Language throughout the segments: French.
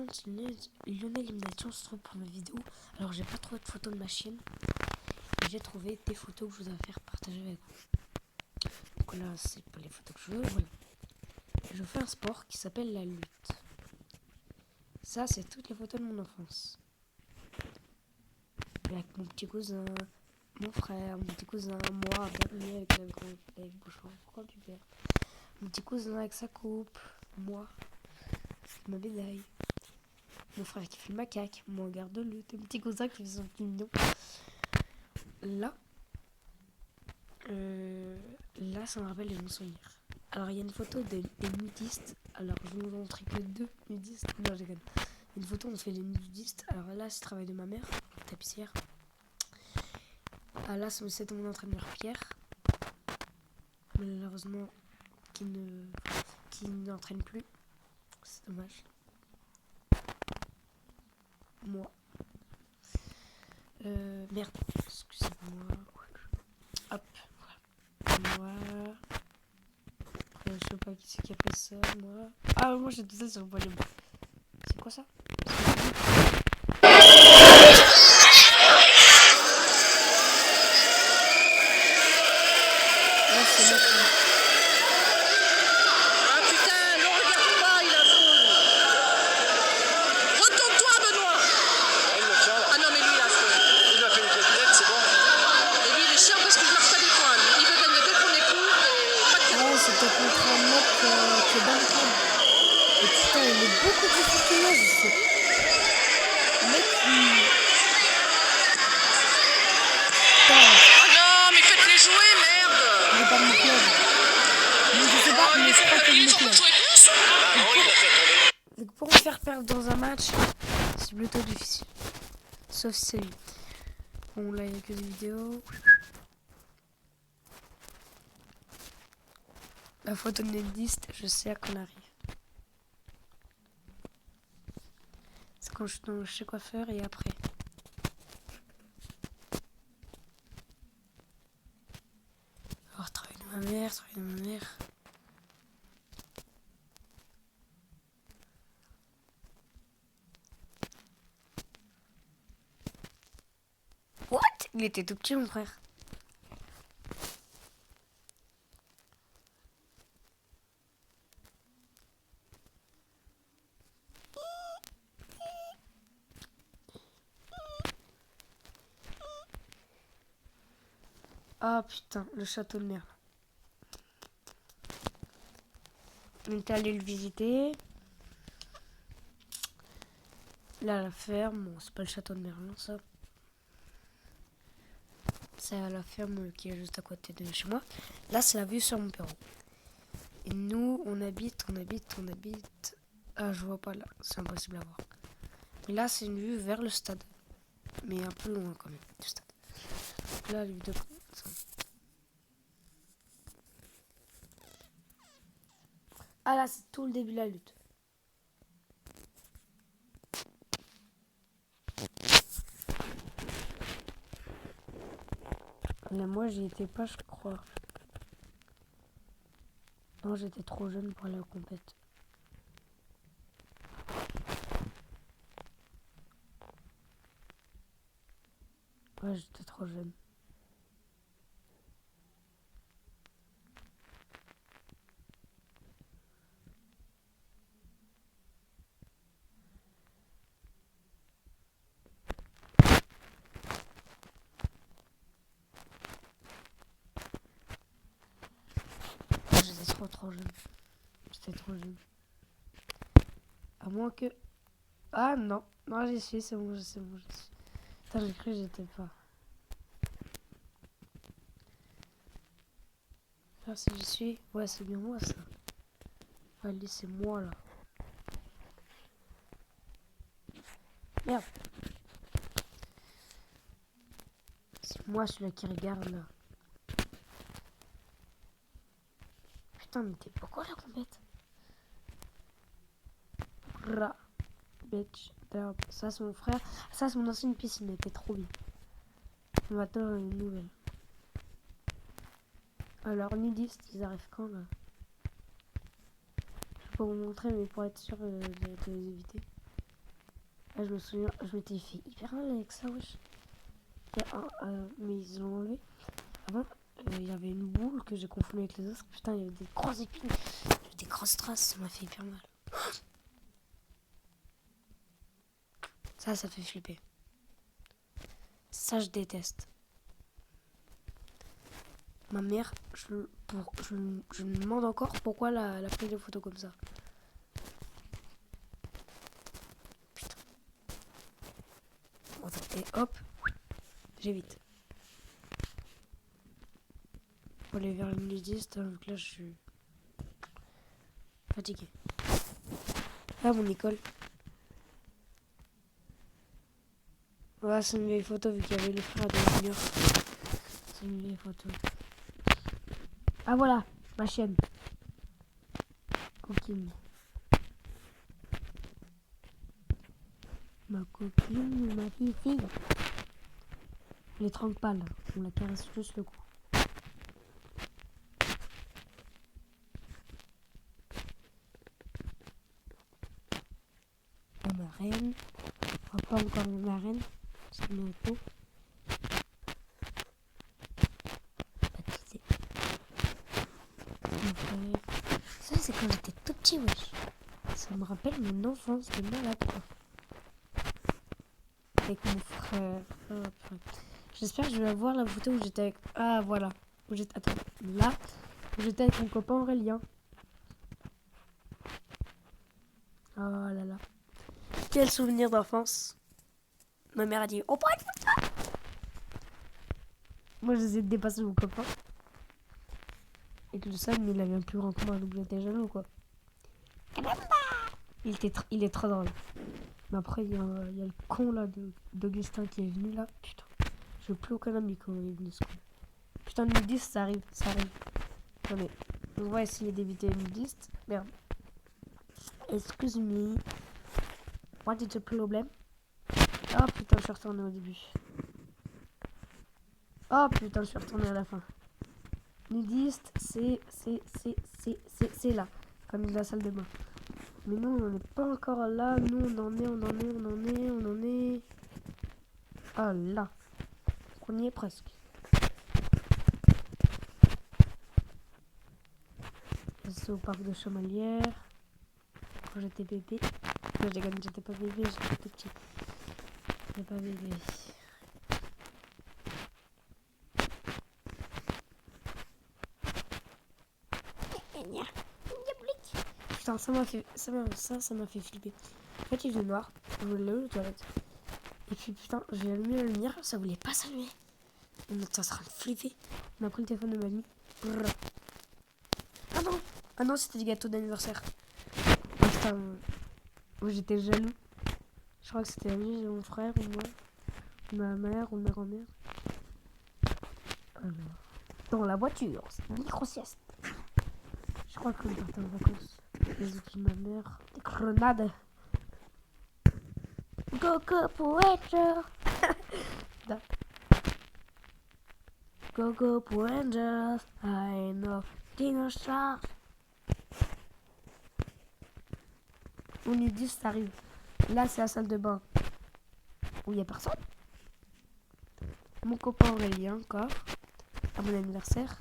compte Lionel Imnation se trouve pour mes vidéos. Alors j'ai pas trouvé de photos de ma chienne. Et j'ai trouvé des photos que je voudrais faire partager avec vous. Donc là c'est pas les photos que je veux. Voilà. Je fais un sport qui s'appelle la lutte. Ça c'est toutes les photos de mon enfance. Avec mon petit cousin, mon frère, mon petit cousin, moi, Gabriel avec Bouchon, pourquoi tu perds? Mon petit cousin avec sa coupe, moi, avec ma médaille. Mon frère qui fait le macaque, mon garde de lutte, mon petit cousin qui fait son pinot. Là, ça me rappelle les bons souvenirs. Alors, il y a une photo des nudistes. Alors, je vais vous montrer que 2 nudistes. Non, je déconne. Une photo, on fait les nudistes. Alors là, c'est le travail de ma mère, tapissière. Ah là, c'est mon entraîneur Pierre. Malheureusement, qui n'entraîne plus. C'est dommage. Moi. Merde. Excusez-moi. Hop. Voilà. Moi. Je sais pas qui c'est qui a fait ça. Moi. Ah, moi j'ai tout ça sur le volume. C'est quoi ça? Là, c'est notre... Ah putain, ne regarde pas, il a faux. Retourne-toi, Benoît. Ah, il le tient là. Ah non, mais lui, il a faux. Il lui a fait une côtelette, c'est bon. Et lui, il est chiant parce qu'il marque pas des points. Il veut gagner 2 premiers coups et pas de cadeau. Ouais, c'était contre un mec qui est dans le club. Et putain, il est beaucoup plus fort que moi, je sais. Le mec, Oh non, mais faites-les jouer, merde. il est pas de mon club. Mais je sais pas, mais je crois qu'il est de mon club. Ah non, il l'a fait tomber. Donc pour me faire perdre dans un match, c'est plutôt difficile. Sauf si c'est lui. Bon, là, il n'y a que des vidéos. La photo de nudiste, je sais à qu'on arrive. C'est quand je suis chez coiffeur et après. Alors, travail de ma mère, travail de ma mère. What? Il était tout petit, mon frère. Ah putain, le château de Merle. On est allé le visiter. Là, la ferme, bon, c'est pas le château de Merlin, ça. C'est la ferme qui est juste à côté de chez moi. Là, c'est la vue sur mon perron. Et nous, on habite. Ah, je vois pas là, c'est impossible à voir. Mais là, c'est une vue vers le stade. Mais un peu loin quand même, du stade. Donc là, les vidéos. Ah là, c'est tout le début de la lutte. Là, moi, j'y étais pas, je crois. Non, j'étais trop jeune pour aller au compète. Ouais, j'étais trop jeune. J'étais trop jeune. J'étais trop jeune. À moins que... Ah non, non j'y suis, c'est bon, j'y suis. Putain, j'ai cru que j'étais pas. Ah, si j'y suis, ouais, c'est bien moi ça. Allez, c'est moi là. Merde. C'est moi celui-là qui regarde là. Putain, mais t'es pourquoi la compète? Ra. Bitch. Ça c'est mon frère. Ça c'est mon ancienne piscine, elle était trop bien. Maintenant une nouvelle. Alors nudistes, ils arrivent quand là? Je peux vous montrer mais pour être sûr de les éviter. Ah, je me souviens, je m'étais fait hyper mal avec ça, wesh. Mais ils l'ont enlevé. Avant, il y avait une boule que j'ai confondue avec les autres. Putain, il y avait des grosses épines, des grosses traces, ça m'a fait hyper mal. Ça fait flipper. Ça, je déteste. Ma mère, je me demande encore pourquoi elle a pris des photos comme ça. Putain. Bon, attends, et hop, j'évite. Pour aller vers le nudiste, donc là je suis fatigué. Ah, mon école. Voilà, c'est une vieille photo vu qu'il y avait le frère de Junior. C'est une vieille photo. Ah voilà, ma chienne. Coquine. Ma copine, ma fille. Elle est tranquille, on la caresse juste le cou. Ma reine. Enfin, pas encore ma reine. C'est bientôt. Baptisé. Mon frère. Ça, c'est quand j'étais tout petit, wesh. Ça me rappelle mon enfance de malade, quoi. Avec mon frère. J'espère que je vais avoir la photo où j'étais avec... Ah, voilà. Où j'étais... Attends. Là, où j'étais avec mon copain Aurélien. Oh là là. Quel souvenir d'enfance. Ma mère a dit, on prend une photo. Moi, j'essaie de dépasser mon copain. Et que je sais, mais il avait un plus grand que moi, donc j'étais jaloux, quoi. Il est trop drôle. Mais après, il y a le con, là, d'Augustin qui est venu, là. Putain. Je veux plus aucun ami quand il est venu, ce con. Putain, nudiste, ça arrive. Attendez. On va essayer d'éviter les nudistes. Merde. Excuse me. What is the problem? Oh putain, je suis retourné au début. Oh putain, je suis retourné à la fin. Nudiste, c'est là. Comme la salle de bain. Mais nous, on n'est pas encore là. Nous, on en est. Ah là. On y est presque. C'est au parc de Chamalières. Quand j'étais bébé. Non, j'étais pas bébé, j'étais tout petit. J'étais pas bébé. Putain, ça m'a fait flipper. En fait, il faisait noir. Je voulais aller aux toilettes. Et puis, putain, j'ai allumé la lumière. Ça voulait pas s'allumer. On était en train de flipper. On a pris le téléphone de mamie. Ah non, c'était du gâteau d'anniversaire. Oh, putain, moi j'étais jaloux. Je crois que c'était lui, mon frère ou moi. Ma mère ou ma grand-mère. Alors, dans la voiture, c'est une micro-sieste. Je crois qu'on partait en vacances. Les outils de ma mère. Des grenades. Go Pointer. Go Pointer. I know dinosaurs. On lui dit ça arrive. Là c'est la salle de bain. Où il n'y a personne. Mon copain Aurélien encore. À mon anniversaire.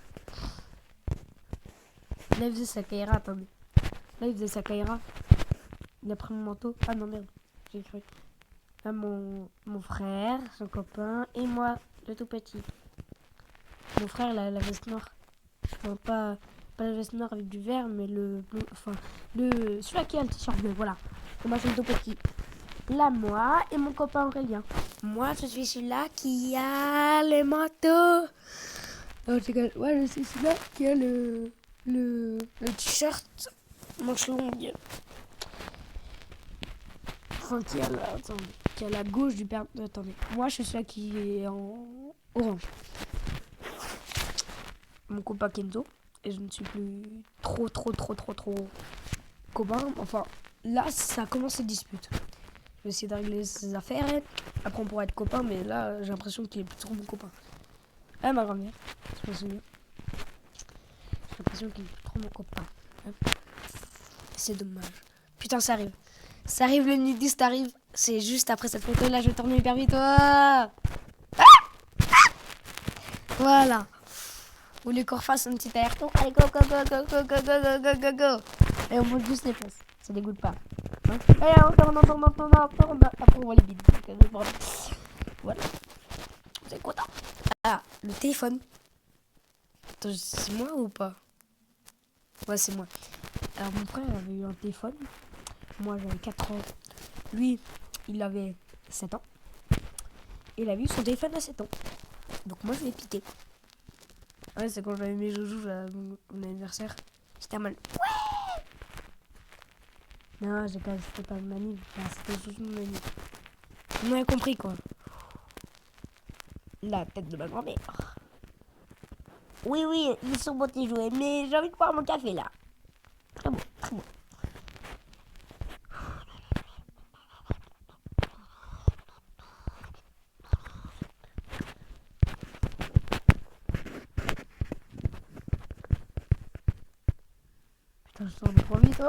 Là, il faisait sa caïra, attendez. Là, il faisait sa caïra. Il a pris mon manteau. Ah non, merde, j'ai cru. Là, mon frère, son copain, et moi, le tout petit. Mon frère, il a la veste noire. Enfin, pas la veste noire avec du vert, mais celui-là qui a le t-shirt bleu, voilà. Et moi, je suis le tout petit. Là, moi et mon copain Aurélien. Moi, je suis celui-là qui a le manteau. Oh, ouais, je suis celui-là qui a le t-shirt manche longue. Enfin, qui est à la gauche du père. Attendez, moi je suis celui qui est en orange. Mon copain Kenzo. Et je ne suis plus trop copain. Enfin, là ça commence cette dispute. Je vais essayer de régler ses affaires. Après on pourra être copain, mais là j'ai l'impression qu'il est plus trop mon copain. Ah, ma grand-mère, je me souviens. J'ai l'impression qu'il est plus trop mon copain. C'est dommage. Putain, ça arrive. Ça arrive, le nudiste arrive. C'est juste après cette photo là, je vais tourner hyper vite. Ah voilà. Vous voulez qu'on refasse un petit aller-retour? Allez, go, go, go, go, go, go, go, go, go, go, go. Et on monte juste les fesses. Ça dégoûte pas. Hein? Allez, on tourne. Après, on voit les bides. Voilà. Vous êtes content? Ah, le téléphone. Attends, c'est moi ou pas? Ouais, c'est moi. Alors, mon frère avait eu un téléphone. Moi, j'avais 4 ans. Lui, il avait 7 ans. Il avait eu son téléphone à 7 ans. Donc, moi, je l'ai piqué. Ouais, c'est quand j'avais mes joujoux à mon anniversaire. J'étais mal. Ouais! Non, c'était pas mon anniv. C'était juste mon anniv. On a compris, quoi. La tête de ma grand-mère. Oui, oui, ils sont beaux tes jouets, mais j'ai envie de boire mon café, là. Très bon, très bon. Putain, je sors trop vite.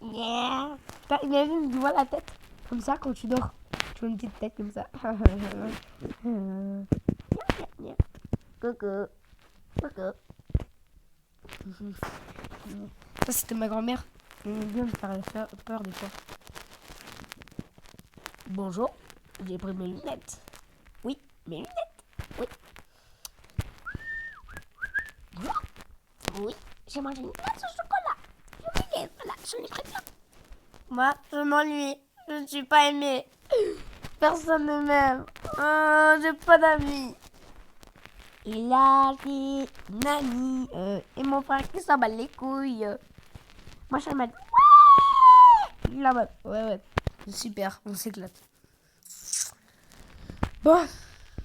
Oh putain, imagine, tu vois la tête comme ça quand tu dors. Tu vois une petite tête comme ça. Coucou. Coucou. Ça, c'était ma grand-mère. Elle aimait bien me faire peur des fois. Bonjour, j'ai pris mes lunettes. Oui, mes lunettes. Oui. Bonjour. Oui, j'ai mangé une glace au chocolat. Je m'ennuie, voilà, je l'ai pris bien. Moi, je m'ennuie. Je ne suis pas aimée. Personne ne m'aime. J'ai pas d'amis. Il a des amis. Et mon frère qui s'en bat les couilles. Moi, je suis en mode ouais. Là-bas. Ouais. Super, on s'éclate. Bon,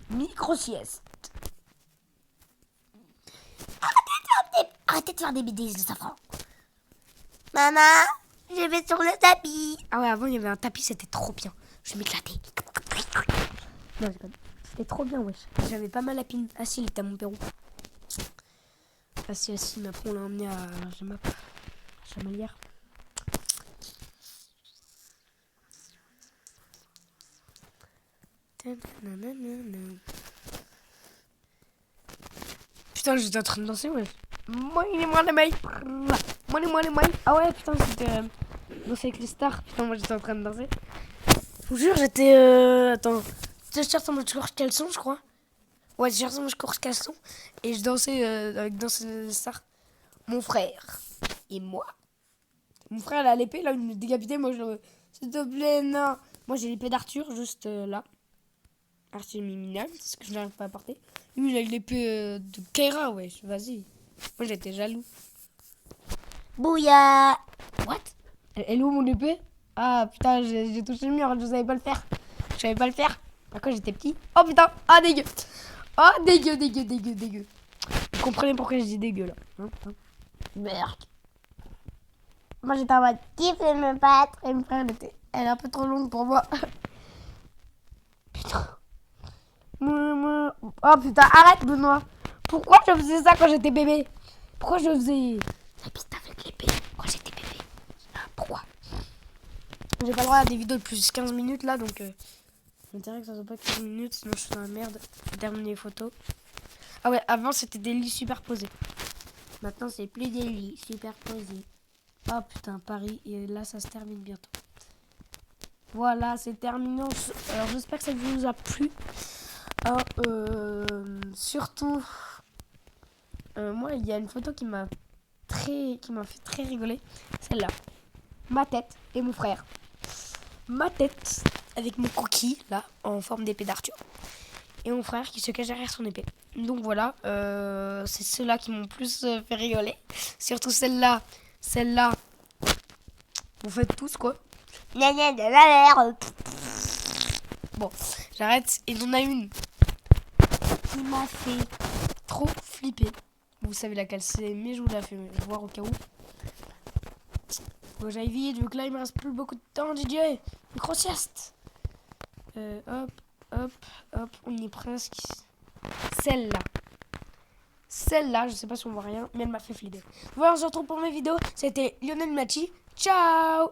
micro-sieste. Arrêtez de faire des bêtises, le safran. Maman, je vais sur le tapis. Ah ouais, avant, il y avait un tapis, c'était trop bien. Je m'éclatais. Non, c'était trop bien, wesh. J'avais pas mal à pine. Ah si, il était à mon Pérou. Ah si, mais après, on l'a emmené à Chamalières. Putain, j'étais en train de danser, wesh. Moi, les mailles. Moi, les mailles. Ah ouais, putain, c'était danser avec les stars. Putain, moi, j'étais en train de danser. Je vous jure, j'étais... Attends. T-shirt en mode course caleçon, je crois. Ouais, t-shirt en mode course caleçon. Et je dansais avec Danser les stars. Mon frère et moi. Mon frère, il a l'épée, là, il me décapitait. Moi, s'il te plaît, non. Moi, j'ai l'épée d'Arthur, juste là. Arthur Miminal, c'est ce que je n'arrive pas à porter. Lui, il a l'épée de Kaira, ouais, vas-y. Moi, j'étais jaloux. Bouya. What? Elle est où mon épée? Ah, putain, j'ai touché le mur, je savais pas le faire. Je savais pas le faire. Quand j'étais petit. Oh, putain. Ah, dégueu. Oh, dégueu. Vous comprenez pourquoi je dis dégueu, là. Merde. Moi, j'étais en mode qui fait me battre. Et mon frère, elle est un peu trop longue pour moi. Putain. Oh, putain, arrête, Benoît. Pourquoi je faisais ça quand j'étais bébé? Pourquoi je faisais la piste avec l'épée quand j'étais bébé? Pourquoi? J'ai pas le droit à des vidéos de plus de 15 minutes là, donc l'intérêt que ça soit pas 15 minutes, sinon je suis dans la merde. Je vais terminer les photos. Ah ouais, avant c'était des lits superposés. Maintenant c'est plus des lits superposés. Oh putain, Paris, et là ça se termine bientôt. Voilà, c'est terminé. Alors j'espère que ça vous a plu. Alors, surtout, moi il y a une photo qui m'a fait très rigoler. Celle-là. Ma tête et mon frère. Ma tête avec mon coquille là en forme d'épée d'Arthur et mon frère qui se cache derrière son épée. Donc voilà, c'est ceux-là qui m'ont plus fait rigoler. Surtout celle-là, vous faites tous quoi. Bon, j'arrête. Et il y en a une qui m'a fait trop flipper. Vous savez laquelle c'est, mais je vous la fais voir au cas où. Bon, j'aille vite, vu que là il me reste plus beaucoup de temps, DJ. Micro-sieste. Hop, on y est presque. Celle-là, je sais pas si on voit rien, mais elle m'a fait flipper. Voilà, on se retrouve pour mes vidéos. C'était Lionel Machi. Ciao!